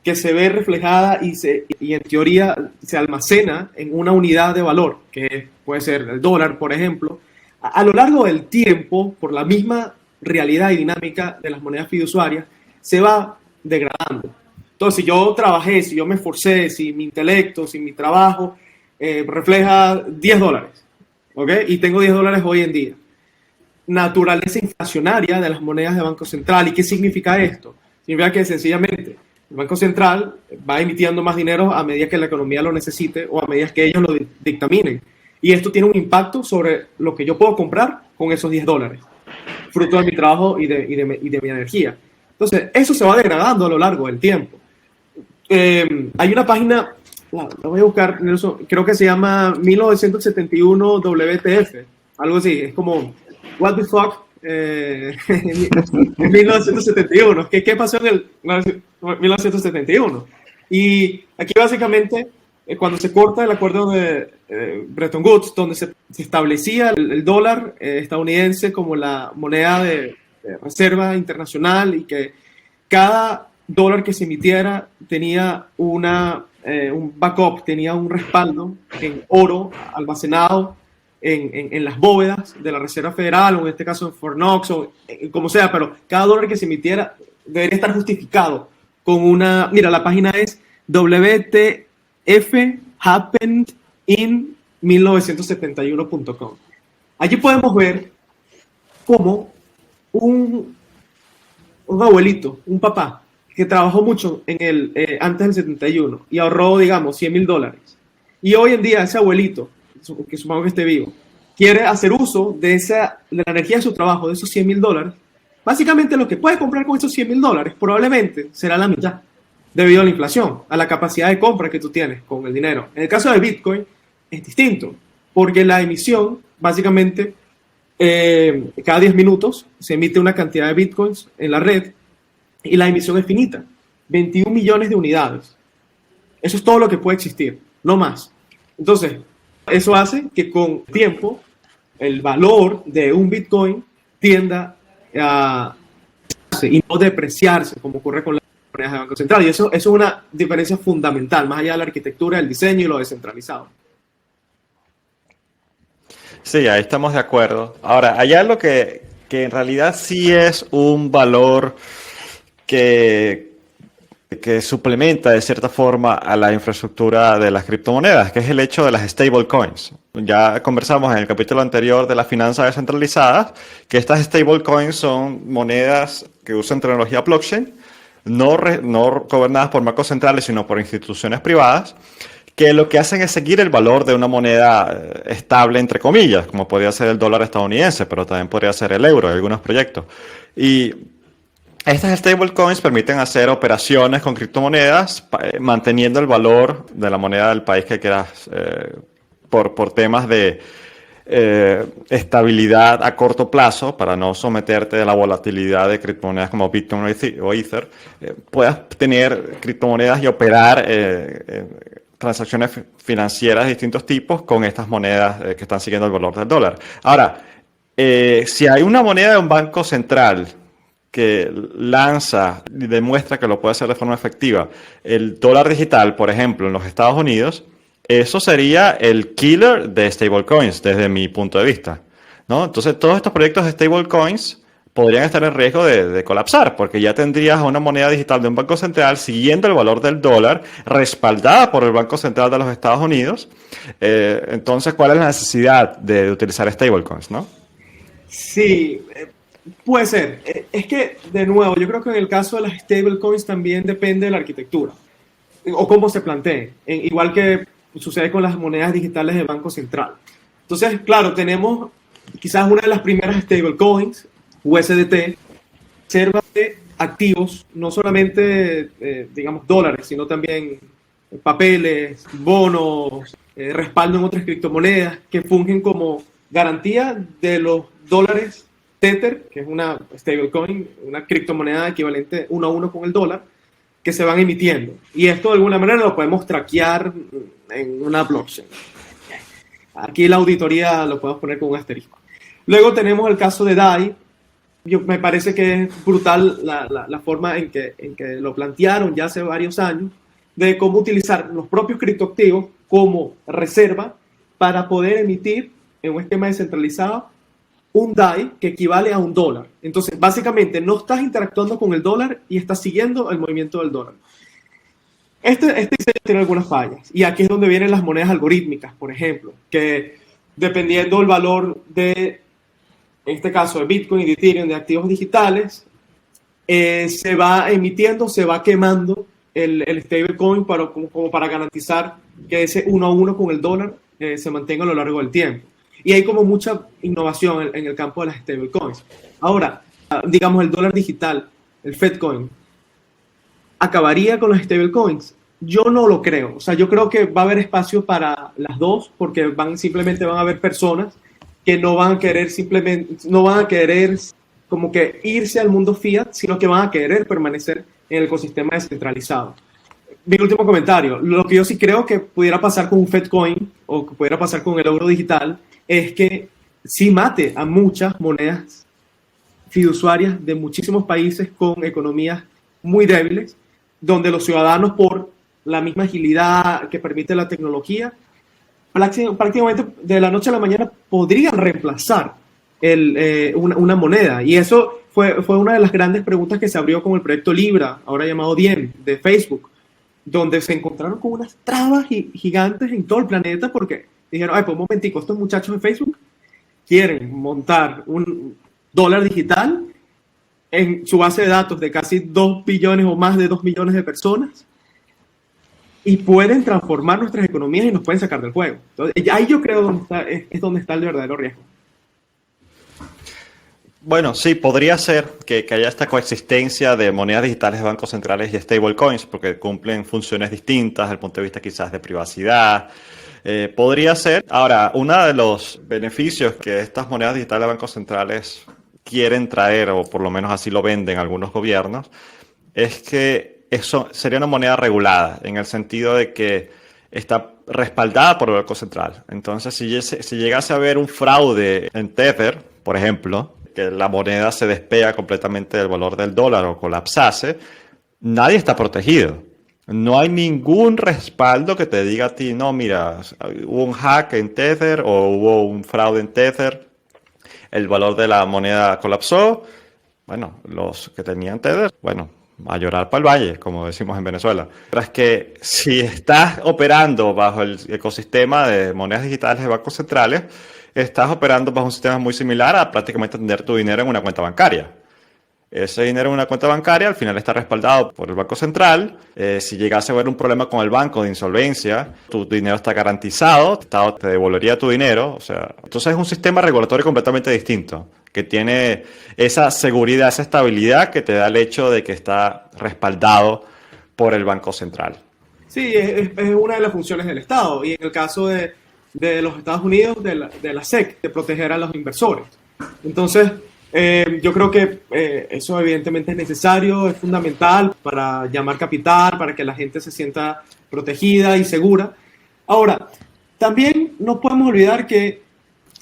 que se ve reflejada y en teoría se almacena en una unidad de valor, que puede ser el dólar, por ejemplo, a lo largo del tiempo, por la misma realidad y dinámica de las monedas fiduciarias, se va degradando. Entonces, si yo trabajé, si yo me esforcé, si mi intelecto, si mi trabajo refleja $10, ¿ok? Y tengo $10 hoy en día. Naturaleza inflacionaria de las monedas de Banco Central. ¿Y qué significa esto? Significa que sencillamente el Banco Central va emitiendo más dinero a medida que la economía lo necesite o a medida que ellos lo dictaminen. Y esto tiene un impacto sobre lo que yo puedo comprar con esos $10, fruto de mi trabajo y de mi energía. Entonces, eso se va degradando a lo largo del tiempo. Hay una página, la voy a buscar, Nelson, creo que se llama 1971 WTF, algo así, es como What the fuck en 1971. ¿Qué pasó en el 1971? Y aquí básicamente, cuando se corta el acuerdo de Bretton Woods, donde se establecía el dólar estadounidense como la moneda de reserva internacional y que cada dólar que se emitiera tenía un backup, tenía un respaldo en oro almacenado en las bóvedas de la Reserva Federal, o en este caso en Fort Knox, o como sea, pero cada dólar que se emitiera debería estar justificado con una... Mira, la página es WTF Happened in 1971.com. Allí podemos ver cómo un abuelito, un papá, que trabajó mucho antes del 71 y ahorró, digamos, $100,000. Y hoy en día ese abuelito, que supongo que esté vivo, quiere hacer uso de la energía de su trabajo, de esos $100,000. Básicamente lo que puede comprar con esos $100,000 probablemente será la mitad, debido a la inflación, a la capacidad de compra que tú tienes con el dinero. En el caso de Bitcoin es distinto, porque la emisión básicamente cada 10 minutos se emite una cantidad de bitcoins en la red y la emisión es finita, 21 millones de unidades. Eso es todo lo que puede existir, no más. Entonces, eso hace que con tiempo el valor de un bitcoin tienda a y no depreciarse como ocurre con las monedas de Banco Central. Y eso es una diferencia fundamental, más allá de la arquitectura, el diseño y lo descentralizado. Sí, ahí estamos de acuerdo. Ahora, hay algo que en realidad sí es un valor que suplementa de cierta forma a la infraestructura de las criptomonedas, que es el hecho de las stablecoins. Ya conversamos en el capítulo anterior de las finanzas descentralizadas, que estas stablecoins son monedas que usan tecnología blockchain, no gobernadas por bancos centrales, sino por instituciones privadas, que lo que hacen es seguir el valor de una moneda estable, entre comillas, como podría ser el dólar estadounidense, pero también podría ser el euro en algunos proyectos. Y estas stablecoins permiten hacer operaciones con criptomonedas manteniendo el valor de la moneda del país que quieras por temas de estabilidad a corto plazo para no someterte a la volatilidad de criptomonedas como Bitcoin o Ether. Puedas tener criptomonedas y operar transacciones financieras de distintos tipos con estas monedas que están siguiendo el valor del dólar. Ahora, si hay una moneda de un banco central que lanza y demuestra que lo puede hacer de forma efectiva, el dólar digital, por ejemplo, en los Estados Unidos, eso sería el killer de stablecoins desde mi punto de vista, ¿no? Entonces, todos estos proyectos de stablecoins podrían estar en riesgo de colapsar, porque ya tendrías una moneda digital de un banco central siguiendo el valor del dólar, respaldada por el Banco Central de los Estados Unidos. Entonces, ¿cuál es la necesidad de utilizar stablecoins, no? Sí, puede ser. Es que, de nuevo, yo creo que en el caso de las stablecoins también depende de la arquitectura o cómo se plantee, igual que sucede con las monedas digitales del Banco Central. Entonces, claro, tenemos quizás una de las primeras stablecoins, USDT, reserva de activos, no solamente, digamos, dólares, sino también papeles, bonos, respaldo en otras criptomonedas que fungen como garantía de los dólares Tether, que es una stablecoin, una criptomoneda equivalente 1 con el dólar, que se van emitiendo. Y esto de alguna manera lo podemos traquear en una blockchain. Aquí la auditoría lo podemos poner con un asterisco. Luego tenemos el caso de DAI. Me parece que es brutal la forma en que lo plantearon ya hace varios años, de cómo utilizar los propios criptoactivos como reserva para poder emitir en un esquema descentralizado un DAI que equivale a un dólar. Entonces, básicamente, no estás interactuando con el dólar y estás siguiendo el movimiento del dólar. Este diseño tiene algunas fallas. Y aquí es donde vienen las monedas algorítmicas, por ejemplo, que dependiendo del valor de, en este caso, de Bitcoin y de Ethereum, de activos digitales, se va emitiendo, se va quemando el stablecoin como para garantizar que ese 1 con el dólar se mantenga a lo largo del tiempo. Y hay como mucha innovación en el campo de las stablecoins. Ahora, digamos, el dólar digital, el Fedcoin, ¿acabaría con las stablecoins? Yo no lo creo. O sea, yo creo que va a haber espacio para las dos, porque simplemente van a haber personas que no van a querer como que irse al mundo fiat, sino que van a querer permanecer en el ecosistema descentralizado. Mi último comentario, lo que yo sí creo que pudiera pasar con un Fedcoin o que pudiera pasar con el euro digital es que sí mate a muchas monedas fiduciarias de muchísimos países con economías muy débiles, donde los ciudadanos, por la misma agilidad que permite la tecnología, prácticamente de la noche a la mañana podrían reemplazar una moneda. Y eso fue una de las grandes preguntas que se abrió con el proyecto Libra, ahora llamado Diem, de Facebook, donde se encontraron con unas trabas gigantes en todo el planeta porque dijeron, ay, pues un momentico, estos muchachos de Facebook quieren montar un dólar digital en su base de datos de casi 2 billones o más de 2 millones de personas y pueden transformar nuestras economías y nos pueden sacar del juego. Entonces, ahí yo creo es donde está el verdadero riesgo. Bueno, sí, podría ser que haya esta coexistencia de monedas digitales de bancos centrales y stablecoins, porque cumplen funciones distintas desde el punto de vista quizás de privacidad, Podría ser. Ahora, uno de los beneficios que estas monedas digitales de bancos centrales quieren traer, o por lo menos así lo venden algunos gobiernos, es que eso sería una moneda regulada, en el sentido de que está respaldada por el Banco Central. Entonces, si llegase a haber un fraude en Tether, por ejemplo, que la moneda se despega completamente del valor del dólar o colapsase, nadie está protegido. No hay ningún respaldo que te diga a ti, no, mira, hubo un hack en Tether o hubo un fraude en Tether, el valor de la moneda colapsó. Bueno, los que tenían Tether, bueno, a llorar para el valle, como decimos en Venezuela. Pero es que si estás operando bajo el ecosistema de monedas digitales de bancos centrales, estás operando bajo un sistema muy similar a prácticamente tener tu dinero en una cuenta bancaria. Ese dinero en una cuenta bancaria al final está respaldado por el Banco Central. Si llegase a haber un problema con el banco de insolvencia, tu dinero está garantizado, el Estado te devolvería tu dinero. O sea, entonces es un sistema regulatorio completamente distinto, que tiene esa seguridad, esa estabilidad que te da el hecho de que está respaldado por el Banco Central. Sí, es una de las funciones del Estado. Y en el caso de los Estados Unidos, de la SEC, de proteger a los inversores. Entonces, yo creo que eso evidentemente es necesario, es fundamental para llamar capital, para que la gente se sienta protegida y segura. Ahora, también no podemos olvidar que,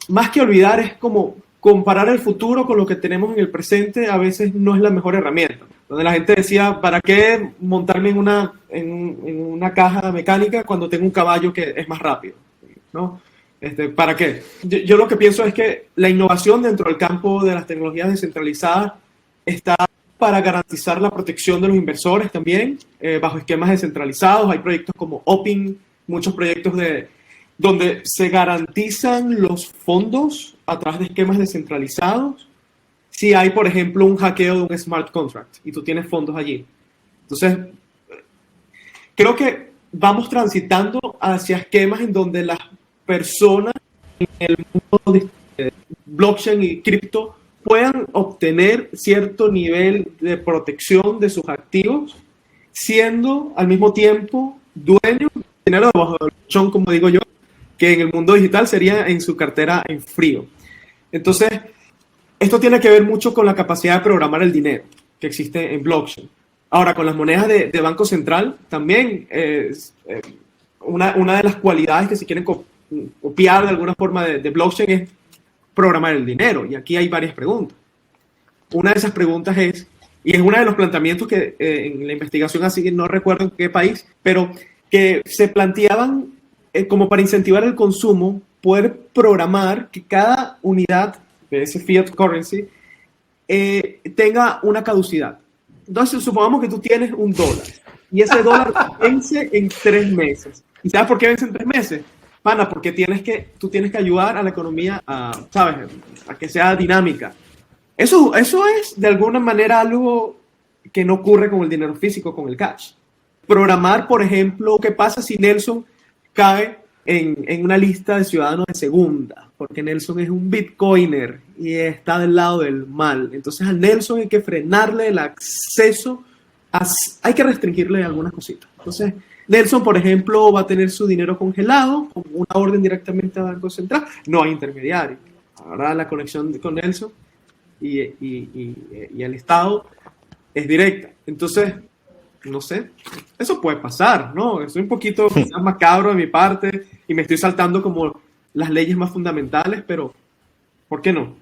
más que olvidar, es como comparar el futuro con lo que tenemos en el presente, a veces no es la mejor herramienta. Donde la gente decía, ¿para qué montarme en una caja mecánica cuando tengo un caballo que es más rápido? ¿No? ¿Para qué? Yo lo que pienso es que la innovación dentro del campo de las tecnologías descentralizadas está para garantizar la protección de los inversores también, bajo esquemas descentralizados. Hay proyectos como OPIN, muchos proyectos donde se garantizan los fondos a través de esquemas descentralizados. Si hay, por ejemplo, un hackeo de un smart contract y tú tienes fondos allí. Entonces, creo que vamos transitando hacia esquemas en donde las personas en el mundo de blockchain y cripto puedan obtener cierto nivel de protección de sus activos, siendo al mismo tiempo dueños de dinero debajo del colchón, como digo yo, que en el mundo digital sería en su cartera en frío. Entonces, esto tiene que ver mucho con la capacidad de programar el dinero que existe en blockchain. Ahora, con las monedas de Banco Central, también una de las cualidades que se quieren copiar de alguna forma de blockchain es programar el dinero. Y aquí hay varias preguntas. Una de esas preguntas es, y es uno de los planteamientos que en la investigación, así que no recuerdo en qué país, pero que se planteaban como para incentivar el consumo, poder programar que cada unidad de ese fiat currency tenga una caducidad. Entonces, supongamos que tú tienes $1 y ese dólar vence en 3 meses. ¿Y sabes por qué vence en 3 meses? Pana, porque tú tienes que ayudar a la economía ¿sabes? A que sea dinámica. Eso es de alguna manera algo que no ocurre con el dinero físico, con el cash. Programar, por ejemplo, ¿qué pasa si Nelson cae en una lista de ciudadanos de segunda? Porque Nelson es un bitcoiner y está del lado del mal. Entonces a Nelson hay que frenarle el acceso, hay que restringirle algunas cositas. Entonces Nelson, por ejemplo, va a tener su dinero congelado con una orden directamente al Banco Central. No hay intermediario. Ahora la conexión con Nelson y el Estado es directa. Entonces, no sé, eso puede pasar, ¿no? Soy un poquito quizás macabro de mi parte y me estoy saltando como las leyes más fundamentales, pero ¿por qué no?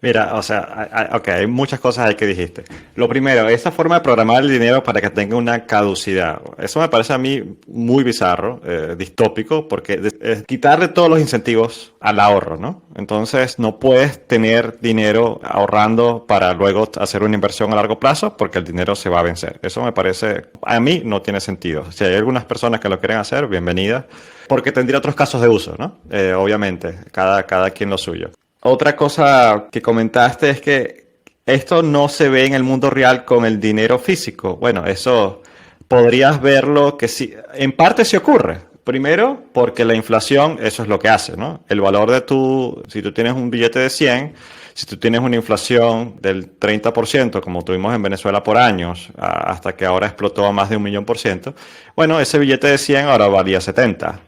Mira, o sea, hay muchas cosas ahí que dijiste. Lo primero, esa forma de programar el dinero para que tenga una caducidad. Eso me parece a mí muy bizarro, distópico, porque es quitarle todos los incentivos al ahorro, ¿no? Entonces, no puedes tener dinero ahorrando para luego hacer una inversión a largo plazo porque el dinero se va a vencer. Eso me parece, a mí no tiene sentido. Si hay algunas personas que lo quieren hacer, bienvenidas, porque tendría otros casos de uso, ¿no? Obviamente, cada quien lo suyo. Otra cosa que comentaste es que esto no se ve en el mundo real con el dinero físico. Bueno, eso podrías verlo que sí, en parte sí ocurre. Primero, porque la inflación, eso es lo que hace, ¿no? El valor de si tú tienes un billete de 100, si tú tienes una inflación del 30%, como tuvimos en Venezuela por años, hasta que ahora explotó a más de 1.000.000%, bueno, ese billete de 100 ahora valía 70.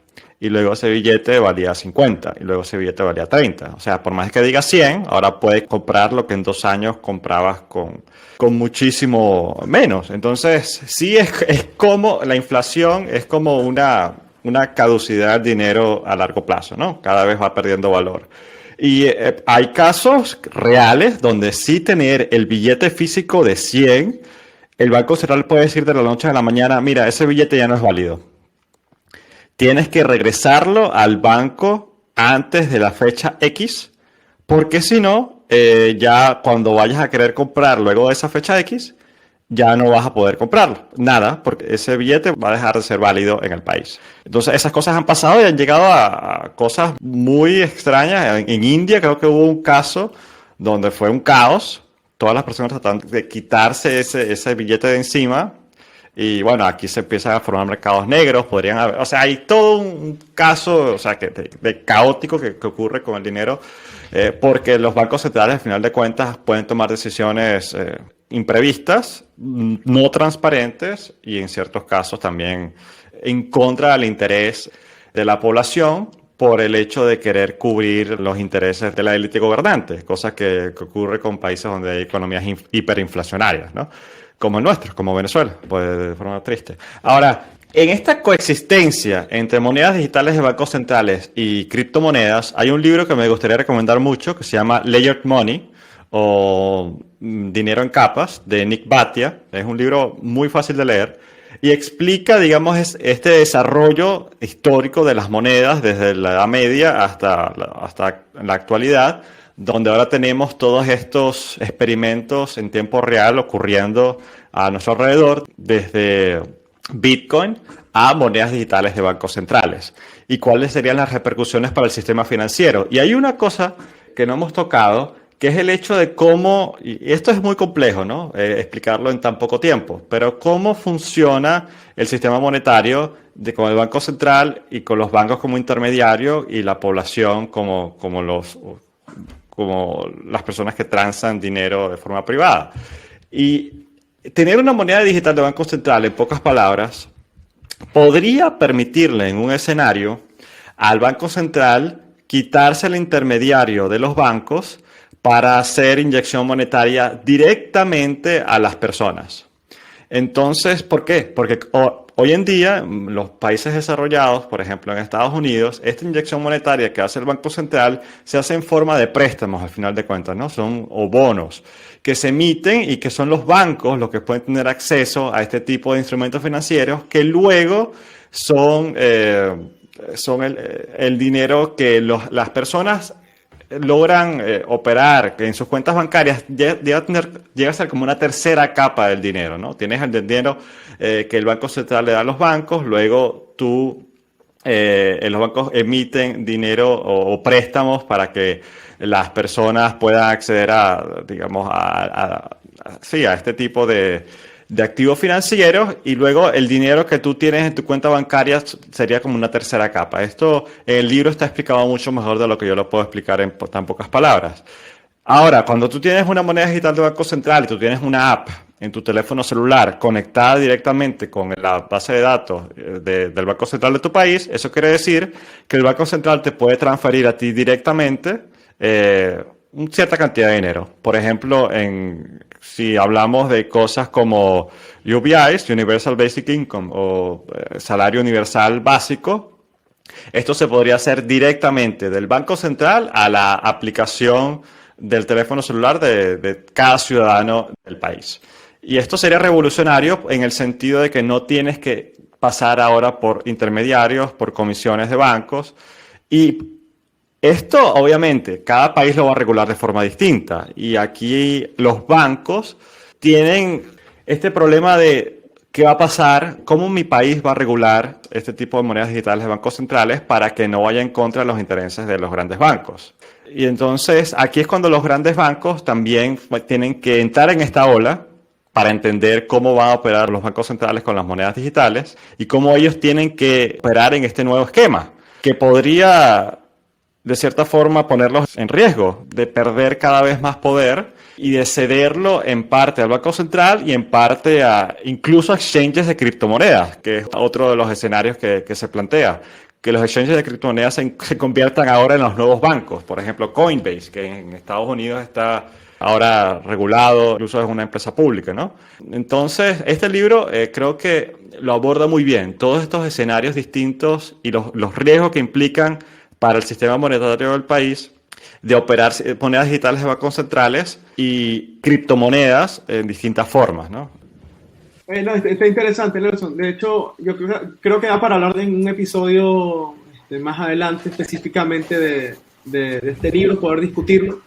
y luego ese billete valía 50 y luego ese billete valía 30. O sea, por más que diga 100, ahora puedes comprar lo que en 2 años comprabas con muchísimo menos. Entonces, sí es como la inflación es como una caducidad del dinero a largo plazo, ¿no? Cada vez va perdiendo valor. Y hay casos reales donde sí tener el billete físico de 100, el Banco Central puede decir de la noche a la mañana, mira, ese billete ya no es válido. Tienes que regresarlo al banco antes de la fecha X, porque si no, ya cuando vayas a querer comprar luego de esa fecha X, ya no vas a poder comprarlo. Nada, porque ese billete va a dejar de ser válido en el país. Entonces, esas cosas han pasado y han llegado a cosas muy extrañas. En India creo que hubo un caso donde fue un caos. Todas las personas tratan de quitarse ese billete de encima. Y bueno, aquí se empiezan a formar mercados negros, podrían haber, o sea, hay todo un caso, o sea, de caótico que ocurre con el dinero, porque los bancos centrales, al final de cuentas, pueden tomar decisiones imprevistas, no transparentes y en ciertos casos también en contra del interés de la población por el hecho de querer cubrir los intereses de la élite gobernante, cosa que ocurre con países donde hay economías hiperinflacionarias, ¿no? Como el nuestro, como Venezuela, pues de forma triste. Ahora, en esta coexistencia entre monedas digitales de bancos centrales y criptomonedas, hay un libro que me gustaría recomendar mucho que se llama Layered Money o Dinero en Capas, de Nick Bhatia. Es un libro muy fácil de leer y explica, digamos, este desarrollo histórico de las monedas desde la Edad Media hasta la actualidad, donde ahora tenemos todos estos experimentos en tiempo real ocurriendo a nuestro alrededor, desde Bitcoin a monedas digitales de bancos centrales. ¿Y cuáles serían las repercusiones para el sistema financiero? Y hay una cosa que no hemos tocado, que es el hecho de cómo, y esto es muy complejo, ¿no? Explicarlo en tan poco tiempo, pero cómo funciona el sistema monetario con el Banco Central y con los bancos como intermediario y la población como las personas que transan dinero de forma privada. Y tener una moneda digital de Banco Central, en pocas palabras, podría permitirle en un escenario al Banco Central quitarse el intermediario de los bancos para hacer inyección monetaria directamente a las personas. Entonces, ¿por qué? Porque hoy en día, los países desarrollados, por ejemplo en Estados Unidos, esta inyección monetaria que hace el Banco Central se hace en forma de préstamos, al final de cuentas, ¿no? O bonos que se emiten y que son los bancos los que pueden tener acceso a este tipo de instrumentos financieros que luego son el dinero que las personas logran operar, que en sus cuentas bancarias llega a ser como una tercera capa del dinero, ¿no? Tienes el dinero que el Banco Central le da a los bancos, luego los bancos emiten dinero o préstamos para que las personas puedan acceder digamos, a este tipo de activos financieros, y luego el dinero que tú tienes en tu cuenta bancaria sería como una tercera capa. Esto en el libro está explicado mucho mejor de lo que yo lo puedo explicar en tan pocas palabras. Ahora, cuando tú tienes una moneda digital de Banco Central y tú tienes una app en tu teléfono celular conectada directamente con la base de datos del Banco Central de tu país, eso quiere decir que el Banco Central te puede transferir a ti directamente cierta cantidad de dinero. Por ejemplo, si hablamos de cosas como UBIs, Universal Basic Income, o salario universal básico, esto se podría hacer directamente del Banco Central a la aplicación del teléfono celular de cada ciudadano del país. Y esto sería revolucionario en el sentido de que no tienes que pasar ahora por intermediarios, por comisiones de bancos. Y esto, obviamente, cada país lo va a regular de forma distinta. Y aquí los bancos tienen este problema de qué va a pasar, cómo mi país va a regular este tipo de monedas digitales de bancos centrales para que no vaya en contra de los intereses de los grandes bancos. Y entonces, aquí es cuando los grandes bancos también tienen que entrar en esta ola para entender cómo van a operar los bancos centrales con las monedas digitales y cómo ellos tienen que operar en este nuevo esquema, que podría, de cierta forma, ponerlos en riesgo de perder cada vez más poder y de cederlo en parte al Banco Central y en parte incluso a exchanges de criptomonedas, que es otro de los escenarios que se plantea. que los exchanges de criptomonedas se conviertan ahora en los nuevos bancos. Por ejemplo, Coinbase, que en Estados Unidos está ahora regulado, incluso es una empresa pública, ¿no? Entonces, este libro creo que lo aborda muy bien, todos estos escenarios distintos y los riesgos que implican para el sistema monetario del país de operar monedas digitales de bancos centrales y criptomonedas en distintas formas, ¿no? No, está interesante, Nelson. De hecho, yo creo que da para hablar de un episodio más adelante específicamente de este libro, poder discutirlo.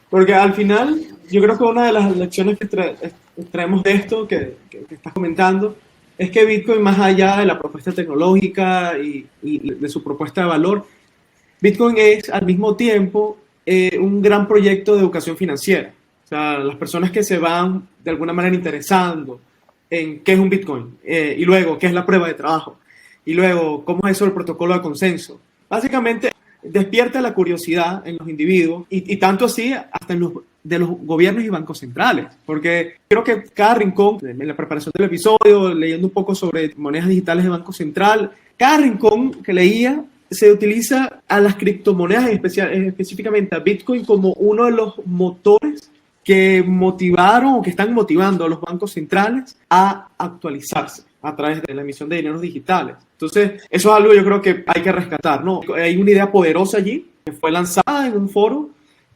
Porque al final, yo creo que una de las lecciones que traemos de esto que estás comentando es que Bitcoin, más allá de la propuesta tecnológica y de su propuesta de valor, Bitcoin es al mismo tiempo un gran proyecto de educación financiera. O sea, las personas que se van de alguna manera interesando en qué es un Bitcoin, y luego qué es la prueba de trabajo, y luego cómo es eso el protocolo de consenso. Básicamente despierta la curiosidad en los individuos y tanto así hasta de los gobiernos y bancos centrales, porque creo que cada rincón, en la preparación del episodio, leyendo un poco sobre monedas digitales de Banco Central, cada rincón que leía se utiliza a las criptomonedas, específicamente a Bitcoin, como uno de los motores que motivaron o que están motivando a los bancos centrales a actualizarse a través de la emisión de dineros digitales. Entonces, eso es algo yo creo que hay que rescatar, ¿no? Hay una idea poderosa allí que fue lanzada en un foro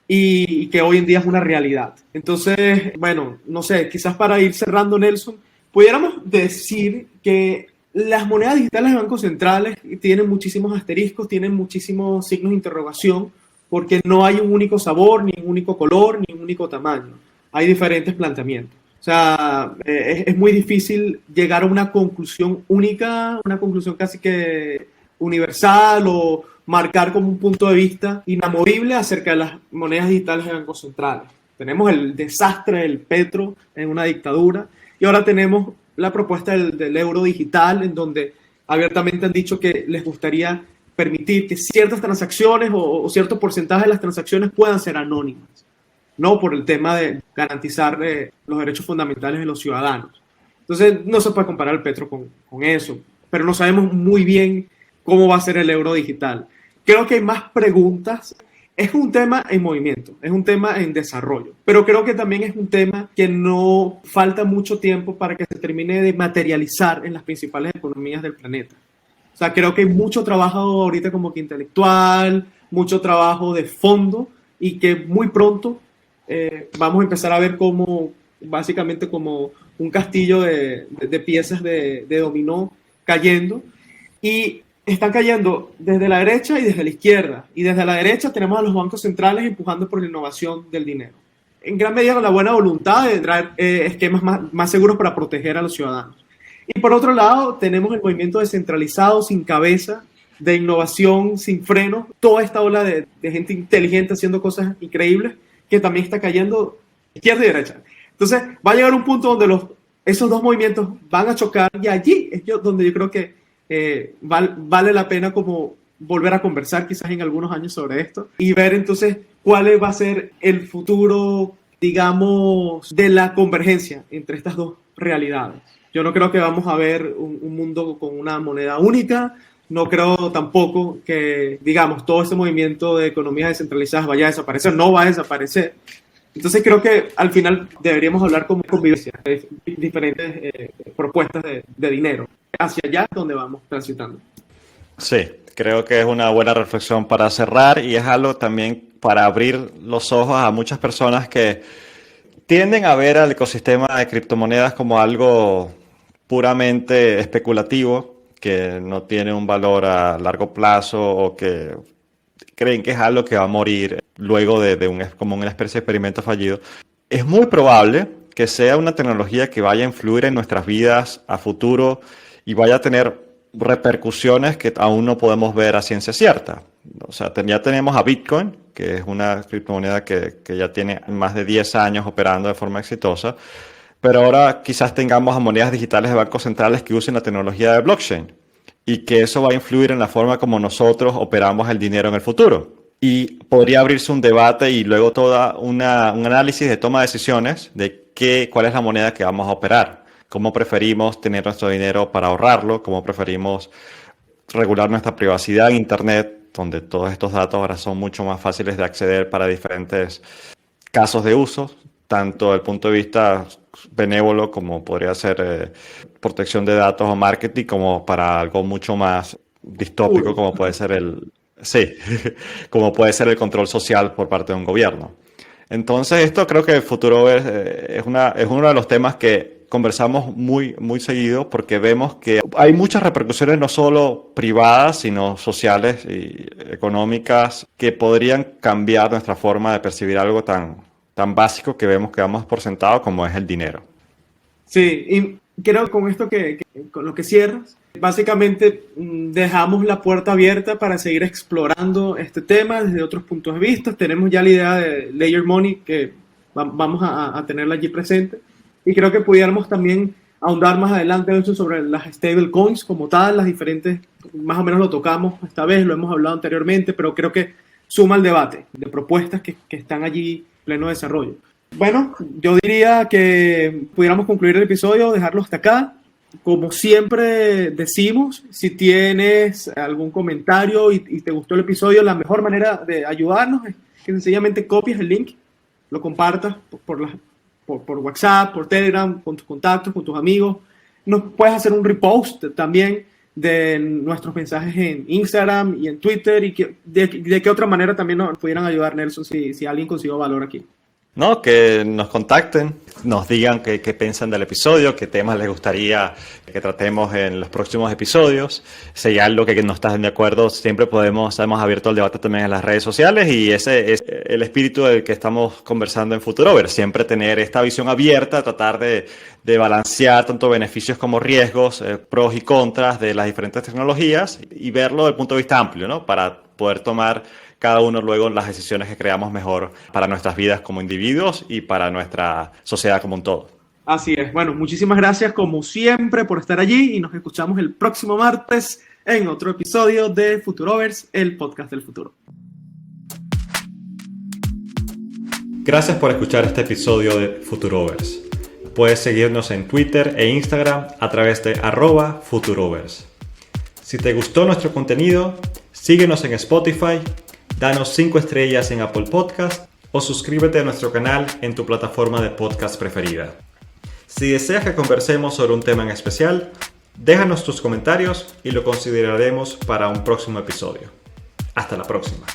y que hoy en día es una realidad. Entonces, bueno, no sé, quizás para ir cerrando, Nelson, pudiéramos decir que las monedas digitales de bancos centrales tienen muchísimos asteriscos, tienen muchísimos signos de interrogación, porque no hay un único sabor, ni un único color, ni un único tamaño. Hay diferentes planteamientos. O sea, es muy difícil llegar a una conclusión única, una conclusión casi que universal o marcar como un punto de vista inamovible acerca de las monedas digitales de bancos centrales. Tenemos el desastre del petro en una dictadura y ahora tenemos la propuesta del euro digital, en donde abiertamente han dicho que les gustaría permitir que ciertas transacciones o cierto porcentaje de las transacciones puedan ser anónimas, no por el tema de garantizar los derechos fundamentales de los ciudadanos. Entonces, no se puede comparar el petro con eso, pero no sabemos muy bien cómo va a ser el euro digital. Creo que hay más preguntas. Es un tema en movimiento, es un tema en desarrollo, pero creo que también es un tema que no falta mucho tiempo para que se termine de materializar en las principales economías del planeta. O sea, creo que hay mucho trabajo ahorita como que intelectual, mucho trabajo de fondo y que muy pronto vamos a empezar a ver como, básicamente como un castillo de piezas de dominó cayendo y están cayendo desde la derecha y desde la izquierda. Y desde la derecha tenemos a los bancos centrales empujando por la innovación del dinero. En gran medida con la buena voluntad de traer esquemas más seguros para proteger a los ciudadanos. Y por otro lado, tenemos el movimiento descentralizado, sin cabeza, de innovación, sin freno. Toda esta ola de gente inteligente haciendo cosas increíbles que también está cayendo izquierda y derecha. Entonces, va a llegar un punto donde esos dos movimientos van a chocar y allí es donde yo creo que vale la pena como volver a conversar quizás en algunos años sobre esto y ver entonces cuál va a ser el futuro, digamos, de la convergencia entre estas dos realidades. Yo no creo que vamos a ver un mundo con una moneda única, no creo tampoco que, digamos, todo ese movimiento de economías descentralizadas vaya a desaparecer, no va a desaparecer. Entonces creo que al final deberíamos hablar como convivencia, de diferentes propuestas de dinero, hacia allá donde vamos transitando. Sí, creo que es una buena reflexión para cerrar y es algo también para abrir los ojos a muchas personas que tienden a ver al ecosistema de criptomonedas como algo puramente especulativo, que no tiene un valor a largo plazo o que creen que es algo que va a morir luego como una especie de experimento fallido. Es muy probable que sea una tecnología que vaya a influir en nuestras vidas a futuro y vaya a tener repercusiones que aún no podemos ver a ciencia cierta. O sea, ya tenemos a Bitcoin, que es una criptomoneda que ya tiene más de 10 años operando de forma exitosa, pero ahora quizás tengamos a monedas digitales de bancos centrales que usen la tecnología de blockchain y que eso va a influir en la forma como nosotros operamos el dinero en el futuro. Y podría abrirse un debate y luego un análisis de toma de decisiones de cuál es la moneda que vamos a operar, cómo preferimos tener nuestro dinero para ahorrarlo, cómo preferimos regular nuestra privacidad en Internet, donde todos estos datos ahora son mucho más fáciles de acceder para diferentes casos de uso, tanto desde el punto de vista benévolo como podría ser protección de datos o marketing, como para algo mucho más distópico como puede ser como puede ser el control social por parte de un gobierno. Entonces esto creo que el futuro es uno de los temas que conversamos muy seguido, porque vemos que hay muchas repercusiones no solo privadas sino sociales y económicas que podrían cambiar nuestra forma de percibir algo tan básico que vemos que damos por sentado como es el dinero. Sí, y creo con esto con lo que cierras, básicamente dejamos la puerta abierta para seguir explorando este tema desde otros puntos de vista. Tenemos ya la idea de Layer Money, que vamos a tenerla allí presente, y creo que pudiéramos también ahondar más adelante eso sobre las stablecoins como tal, las diferentes, más o menos lo tocamos esta vez, lo hemos hablado anteriormente, pero creo que suma el debate de propuestas que están allí en pleno desarrollo. Bueno, yo diría que pudiéramos concluir el episodio, dejarlo hasta acá. Como siempre decimos, si tienes algún comentario y te gustó el episodio, la mejor manera de ayudarnos es que sencillamente copies el link, lo compartas por WhatsApp, por Telegram, con tus contactos, con tus amigos. Nos puedes hacer un repost también de nuestros mensajes en Instagram y en Twitter, y de qué otra manera también nos pudieran ayudar, Nelson, si alguien consiguió valor aquí. No, que nos contacten, nos digan qué piensan del episodio, qué temas les gustaría que tratemos en los próximos episodios. Si hay algo que no estás de acuerdo, siempre hemos abierto el debate también en las redes sociales, y ese es el espíritu del que estamos conversando en Futurover. Siempre tener esta visión abierta, tratar de balancear tanto beneficios como riesgos, pros y contras de las diferentes tecnologías, y verlo desde el punto de vista amplio, ¿no? Para poder tomar cada uno luego las decisiones que creamos mejor para nuestras vidas como individuos y para nuestra sociedad como un todo. Así es. Bueno, muchísimas gracias como siempre por estar allí, y nos escuchamos el próximo martes en otro episodio de Futurovers, el podcast del futuro. Gracias por escuchar este episodio de Futurovers. Puedes seguirnos en Twitter e Instagram a través de @Futurovers. Si te gustó nuestro contenido, síguenos en Spotify, danos 5 estrellas en Apple Podcast o suscríbete a nuestro canal en tu plataforma de podcast preferida. Si deseas que conversemos sobre un tema en especial, déjanos tus comentarios y lo consideraremos para un próximo episodio. Hasta la próxima.